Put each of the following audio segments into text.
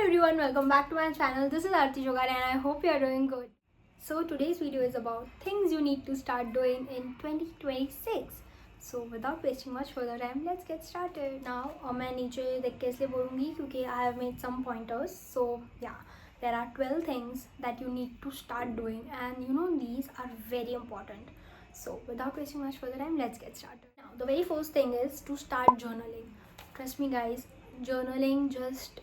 everyone, welcome back to my channel. This is Aarti Jogaria and I hope you are doing good. So today's video is about things you need to start doing in 2026. So without wasting much further time, let's get started. Now मैं नीचे देख के इसलिए बोलूँगी क्योंकि I have made some pointers. So yeah, there are 12 things that you need to start doing and these are very important. So without wasting much further time, let's get started. Now the very first thing is to start journaling. Trust me guys, journaling just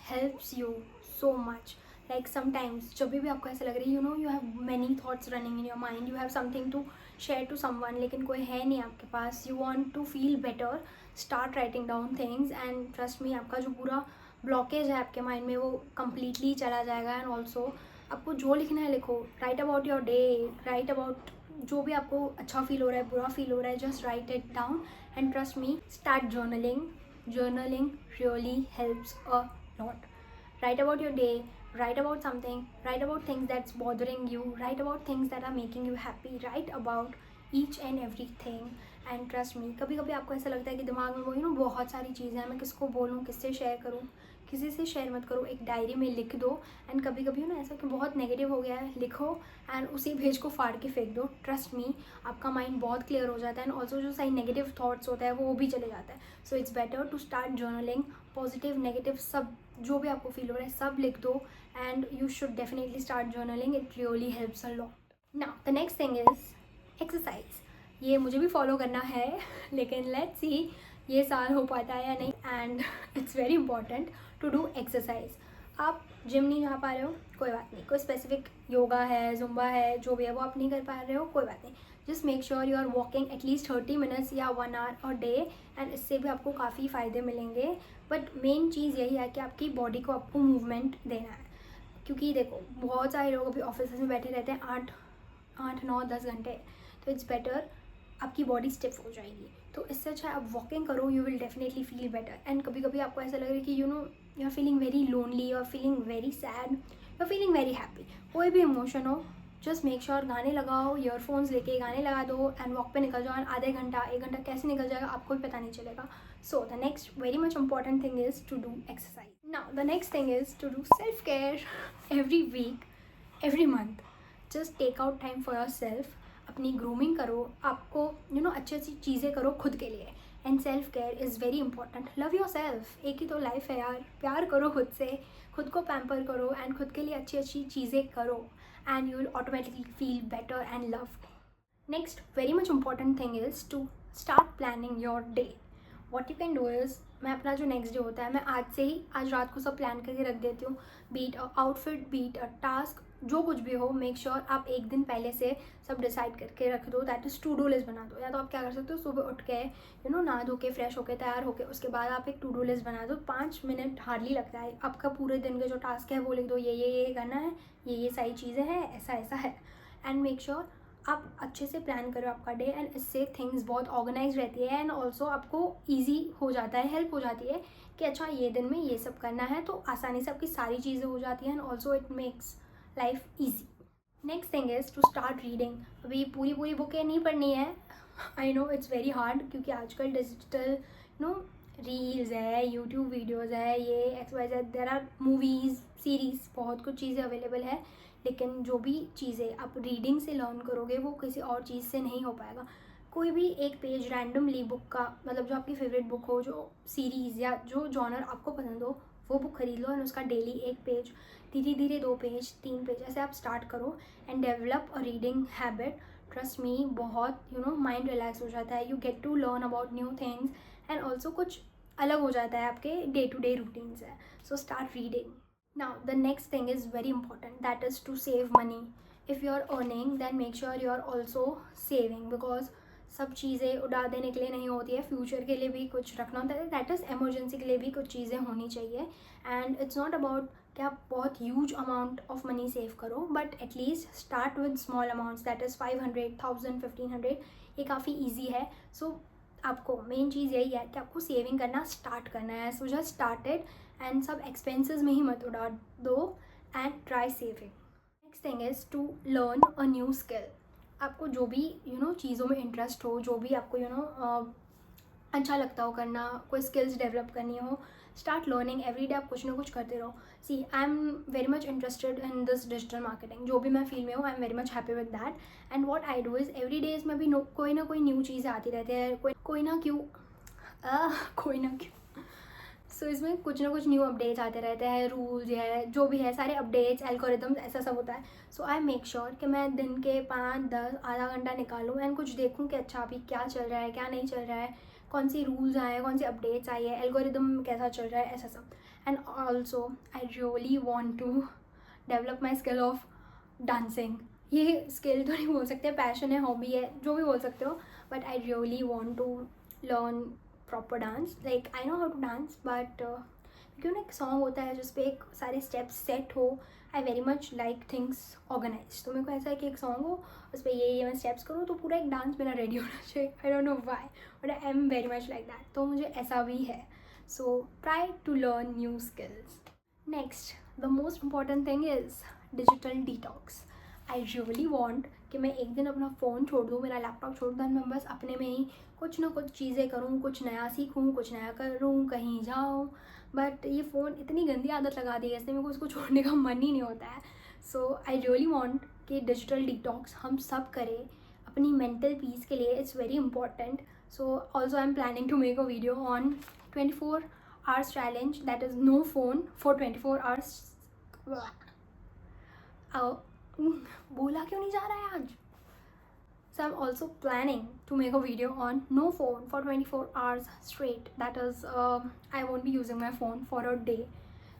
helps you so much. Like sometimes जब भी आपको ऐसा लग रहा है you have many thoughts running in your mind, you have something to share to someone लेकिन कोई है नहीं आपके पास, you want to feel better, start writing down things and trust me आपका जो पूरा ब्लॉकेज है आपके माइंड में वो completely चला जाएगा. एंड ऑल्सो आपको जो लिखना है लिखो. Right about your day, right about जो भी आपको अच्छा फील हो रहा है, बुरा फील हो रहा है, just right it down and trust me, start journaling. Journaling really helps a lot. Write about your day, write about something, write about things that's bothering you, write about things that are making you happy, write about each and everything. And trust me, कभी कभी आपको ऐसा लगता है कि दिमाग में वो बहुत सारी चीज़ें हैं, मैं किसको बोलूँ, किससे शेयर करूँ. किसी से शेयर मत करो, एक डायरी में लिख दो. एंड कभी कभी ऐसा कि बहुत नेगेटिव हो गया है, लिखो एंड उसी पेज को फाड़ के फेंक दो. ट्रस्ट मी, आपका माइंड बहुत क्लियर हो जाता है एंड ऑल्सो जो सारी नेगेटिव थॉट्स होता है वो भी चले जाता है. So it's better to start journaling. Positive negative सब जो भी आपको फील हो रहा है सब लिख दो and you should definitely start journaling. It really helps a lot. Now the next thing is exercise. ये मुझे भी फॉलो करना है लेकिन लेट्स सी ये साल हो पाता है या नहीं. And it's very important to do exercise. आप जिम नहीं जा पा रहे हो, कोई बात नहीं. कोई स्पेसिफिक योगा है, जुम्बा है, जो भी है वो आप नहीं कर पा रहे हो, कोई बात नहीं. Just make sure you are walking at least 30 minutes या 1 आवर अ डे एंड इससे भी आपको काफ़ी फ़ायदे मिलेंगे. बट मेन चीज़ यही है कि आपकी बॉडी को आपको मूवमेंट देना है. क्योंकि देखो बहुत सारे लोग अभी ऑफिस में बैठे रहते हैं 8-9-10 घंटे. तो इट्स बेटर, आपकी बॉडी स्टिफ हो जाएगी. तो इससे अच्छा आप वॉकिंग करो, you will definitely feel better. And कभी कभी आपको ऐसा लग रहा है कि you are feeling very lonely, you are feeling very sad, you are feeling very happy, कोई भी इमोशन हो, जस्ट मेक श्योर गाने लगाओ, ईयरफोन्स लेके गाने लगा दो एंड वॉक पे निकल जाओ. एंड आधे घंटा 1 घंटा कैसे निकल जाएगा आपको भी पता नहीं चलेगा. So the next very much important thing is to do exercise. Now the next thing is to do self care every week, every month. Just take out time for yourself. अपनी grooming करो, आपको अच्छी अच्छी चीज़ें करो खुद के लिए. And self care is very important. Love yourself. एक ही तो लाइफ है यार, प्यार करो खुद से, खुद को पैम्पर करो एंड खुद के लिए अच्छी अच्छी चीज़ें करो and you will automatically feel better and loved. Next very much important thing is to start planning your day. What you can do is, मैं अपना जो नेक्स्ट डे होता है मैं आज से ही, आज रात को सब प्लान करके रख देती हूँ. Be it a outfit, be it a task, जो कुछ भी हो, मेक श्योर आप एक दिन पहले से सब डिसाइड करके रख दो. That is to do list बना दो. या तो आप क्या कर सकते हो, सुबह उठ के नहा धो के फ्रेश होके तैयार होके उसके बाद आप एक टू डू लिस्ट बना दो. 5 मिनट हार्डली लगता है. आपका पूरे दिन के जो टास्क है वो लिख दो, ये करना है, ये सारी चीज़ें हैं, ऐसा ऐसा है. एंड मेक श्योर आप अच्छे से प्लान करो आपका डे एंड इससे थिंग्स बहुत ऑर्गेनाइज रहती है एंड ऑल्सो आपको ईजी हो जाता है, हेल्प हो जाती है कि अच्छा ये दिन में ये सब करना है, तो आसानी से आपकी सारी चीज़ें हो जाती हैं and also it makes life easy. Next thing is to start reading. अभी पूरी बुकें नहीं पढ़नी है, I know it's very hard क्योंकि आजकल डिजिटल रील्स है, यूट्यूब वीडियोज़ है, ये XYZ, there are movies, series, बहुत कुछ चीज़ें अवेलेबल है. लेकिन जो भी चीज़ें आप रीडिंग से लर्न करोगे वो किसी और चीज़ से नहीं हो पाएगा. कोई भी एक पेज रैंडमली बुक का, मतलब जो आपकी फेवरेट बुक हो, जो सीरीज़ या जो जॉनर आपको पसंद हो, वो बुक खरीद लो एंड उसका डेली एक पेज, धीरे धीरे 2 पेज, 3 पेज ऐसे आप स्टार्ट करो and develop a reading habit. Trust me, बहुत माइंड रिलैक्स हो जाता है. You get to learn about new things and also कुछ अलग हो जाता है आपके डे टू डे रूटीन से. So start reading. Now the next thing is very important, that is to save money. If you are earning then make sure you are also saving because सब चीज़ें उड़ा देने के लिए नहीं होती है, फ्यूचर के लिए भी कुछ रखना होता है. दैट इज़ एमरजेंसी के लिए भी कुछ चीज़ें होनी चाहिए. एंड इट्स नॉट अबाउट कि आप बहुत huge amount of money save करो, but at least start with small amounts. That is 500, 1000, 1500. ये काफ़ी ईजी है. सो आपको मेन चीज़ यही है कि आपको सेविंग करना स्टार्ट करना है. सो जस्ट स्टार्टेड एंड सब एक्सपेंसेस में ही मत उड़ा दो and try saving. Next thing is to learn a new skill. आपको जो भी चीज़ों में इंटरेस्ट हो, जो भी आपको अच्छा लगता हो करना, कोई स्किल्स डेवलप करनी हो, स्टार्ट लर्निंग एवरी डे, आप कुछ ना कुछ करते रहो. See I am very much interested in this digital marketing, जो भी मैं फील्ड में हूँ I am very much happy with that. And what I do is every days में भी कोई ना कोई न्यू चीज़ें आती रहती है, कोई ना क्यों. सो इसमें कुछ ना कुछ न्यू अपडेट्स आते रहते हैं, रूल्स है जो भी है, सारे अपडेट्स, एल्गोरिदम्स, ऐसा सब होता है. सो आई मेक श्योर कि मैं दिन के 5-10 आधा घंटा निकालूँ एंड कुछ देखूँ कि अच्छा अभी क्या चल रहा है, क्या नहीं चल रहा है, कौन सी रूल्स आए हैं, कौन सी अपडेट्स आई है, एल्गोरिदम कैसा चल रहा है, ऐसा सब. And also I really want to develop my skill of dancing. ये स्किल तो नहीं बोल सकते, पैशन है, हॉबी है, जो भी बोल सकते हो, but I really want to learn proper dance. Like I know how to dance, but क्यों ना एक सॉन्ग होता है जिस पे एक सारे स्टेप्स सेट हो. I very much like things organise. तो मेरे को ऐसा है कि एक सॉन्ग हो, उस पर ये मैं स्टेप्स करूँ तो पूरा एक डांस मेरा रेडी होना चाहिए. I don't know why, but I am very much like that. तो मुझे ऐसा भी है. So try to learn new skills. Next, the most important thing is digital detox. I really want कि मैं एक दिन अपना फ़ोन छोड़ दूँ, मेरा लैपटॉप छोड़ दूँ, मैं बस अपने में ही कुछ ना कुछ चीज़ें करूँ, कुछ नया सीखूँ, कुछ नया करूँ, कहीं जाऊँ. बट ये फ़ोन इतनी गंदी आदत लगा दी है इसने, मेरे को उसको छोड़ने का मन ही नहीं होता है. सो आई रियली वॉन्ट कि डिजिटल डिटॉक्स हम सब करें अपनी मेंटल पीस के लिए. It's very important. So also I am planning to make a video on 24 hours challenge, that is no phone for 24 hours. बोला क्यों नहीं जा रहा है आज. So I'm also planning to make a video on no phone for 24 hours straight. That is, I won't be using my phone for a day.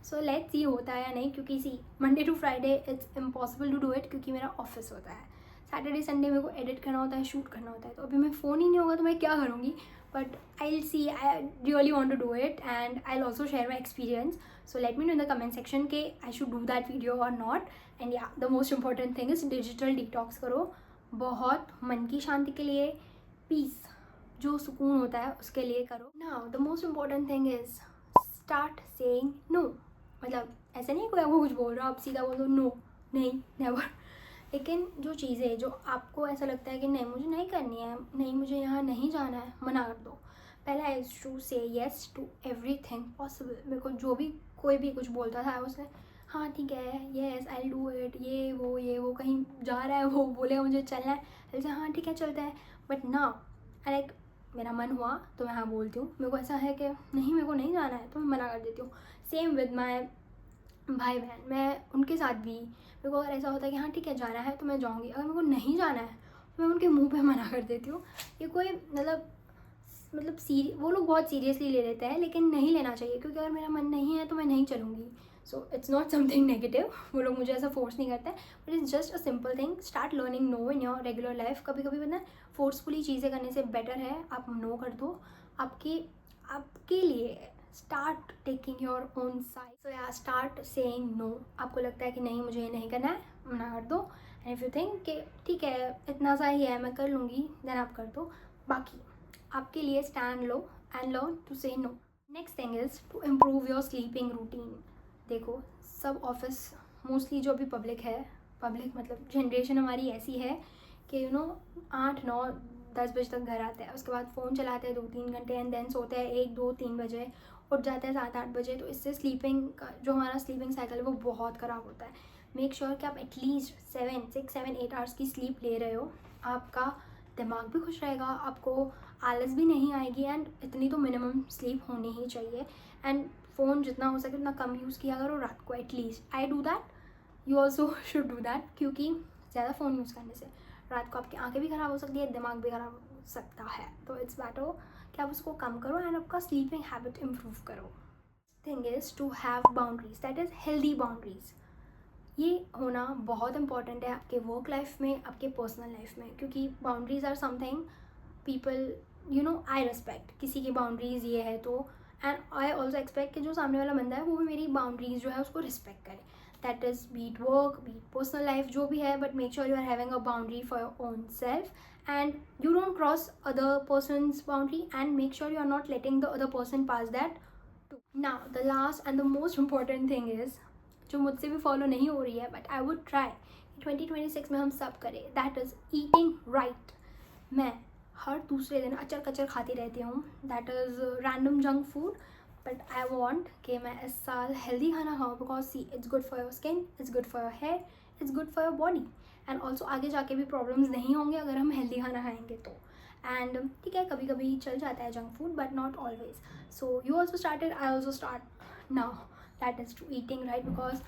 So let's see होता है या नहीं, क्योंकि सी Monday to Friday it's impossible to do it क्योंकि मेरा office होता है. Saturday Sunday मेरे को एडिट करना होता है, शूट करना होता है. तो अभी मैं फ़ोन ही नहीं होगा तो मैं क्या करूँगी. But I'll see, I really want to do it and I'll also share my experience. So let me know in the comment section कि I should do that video or not. And yeah, the most important thing is digital detox करो, बहुत मन की शांति के लिए, piece जो सुकून होता है उसके लिए करो. Now the most important thing is start saying no. मतलब ऐसा नहीं कोई आपको कुछ बोल रहा हो आप सीधा बोल दो नो, नहीं, नेवर. लेकिन जो चीज़ें जो आपको ऐसा लगता है कि नहीं मुझे नहीं करनी है, नहीं मुझे यहाँ नहीं जाना है, मना कर दो. पहला है टू से येस टू एवरीथिंग पॉसिबल. मेरे को जो भी कोई भी कुछ बोलता था उसने हाँ ठीक है, yes I will do it, ये वो कहीं जा रहा है, वो बोले मुझे चलना है, ऐसे हाँ ठीक है चलते हैं. बट ना, लाइक मेरा मन हुआ तो मैं हाँ बोलती हूँ. मेरे को ऐसा है कि नहीं मेरे को नहीं जाना है तो मैं मना कर देती हूँ. सेम विद माई भाई बहन, मैं उनके साथ भी मेरे को अगर ऐसा होता है कि हाँ ठीक है जाना है तो मैं जाऊँगी. अगर मेरे को नहीं जाना है तो मैं उनके मुंह पे मना कर देती हूँ. ये कोई मतलब वो लोग बहुत सीरियसली ले लेते हैं, लेकिन नहीं लेना चाहिए क्योंकि अगर मेरा मन नहीं है तो मैं नहीं चलूँगी. So it's not something negative. वो लोग मुझे ऐसा फोर्स नहीं करते, but it's just a simple thing. Start learning no in your regular life. कभी कभी पता है फोर्सफुली चीज़ें करने से बेटर है आप नो कर दो. आपके लिए start taking your own side. So yeah start saying no. आपको लगता है कि नहीं मुझे ये नहीं करना है, मना कर दो. एंड इफ़ यू थिंक कि ठीक है इतना सा ही है मैं कर लूँगी, देन आप कर दो. बाकी आपके लिए stand low and learn to say no. Next thing is to improve your sleeping routine. देखो सब ऑफिस मोस्टली जो भी पब्लिक मतलब जनरेशन हमारी ऐसी है कि 8-9-10 बजे तक घर आते हैं, उसके बाद फ़ोन चलाते हैं 2-3 घंटे एंड देन सोते हैं 1-2-3 बजे, उठ जाते हैं 7-8 बजे. तो इससे स्लीपिंग का जो हमारा स्लीपिंग साइकिल है वो बहुत ख़राब होता है. मेक श्योर कि आप एटलीस्ट 6-7-8 आवर्स की स्लीप ले रहे हो. आपका दिमाग भी खुश रहेगा, आपको आलस भी नहीं आएगी. एंड इतनी तो मिनिमम स्लीप होनी ही चाहिए. एंड फ़ोन जितना हो सके उतना कम यूज़ किया करो रात को at least. I do that, you also should do that. क्योंकि ज़्यादा फ़ोन यूज़ करने से रात को आपकी आंखें भी ख़राब हो सकती है, दिमाग भी ख़राब हो सकता है. तो इट्स बेटर कि आप उसको कम करो एंड आपका स्लीपिंग हैबिट इम्प्रूव करो. Thing is to have boundaries, that is healthy boundaries. ये होना बहुत इंपॉर्टेंट है आपके वर्क लाइफ में, आपके पर्सनल लाइफ में. क्योंकि boundaries are something people I respect. किसी की बाउंड्रीज़ ये है तो एंड आई ऑल्सो एक्सपेक्ट कि जो सामने वाला बंदा है वो भी मेरी बाउंड्रीज जो है उसको रिस्पेक्ट करे. That is be it work, be it personal life, जो भी है. But make sure you are having a boundary for your own self and you don't cross other person's boundary and make sure you are not letting the other person pass that too. Now the last and the most important thing is जो मुझसे भी follow नहीं हो रही है but I would try 2026 में हम सब करें. That is eating right. मैं हर दूसरे दिन अचर कचर खाती रहती हूँ. That is random junk food. But I want कि मैं इस साल हेल्दी खाना खाऊँ, because see it's good for your skin, it's good for your hair, it's good for your body, and also आगे जाके भी प्रॉब्लम्स नहीं होंगे अगर हम हेल्दी खाना खाएंगे तो. एंड ठीक है, कभी कभी चल जाता है junk food, but not always. So you also started, I also start now, that is to eating right. Because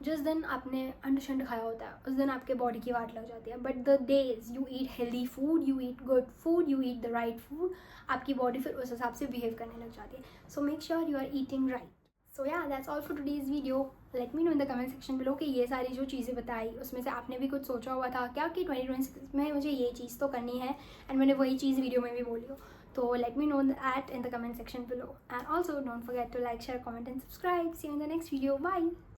जिस दिन आपने अंड शंड खाया होता है उस दिन आपके बॉडी की वाट लग जाती है. But the days you eat healthy food, you eat good food, you eat the right food, आपकी बॉडी फिर उस हिसाब से बिहेव करने लग जाती है. So make sure you are eating right. So yeah that's all for today's video. Let me know in the comment section below कि ये सारी जो चीज़ें बताई उसमें से आपने भी कुछ सोचा हुआ था क्या कि 2026 में मुझे ये चीज़ तो करनी है, एंड मैंने वही चीज़ वीडियो में भी बोली हो. तो let me know that in the comment section below, and also don't forget to like, share, comment and subscribe. See you in the next video. Bye.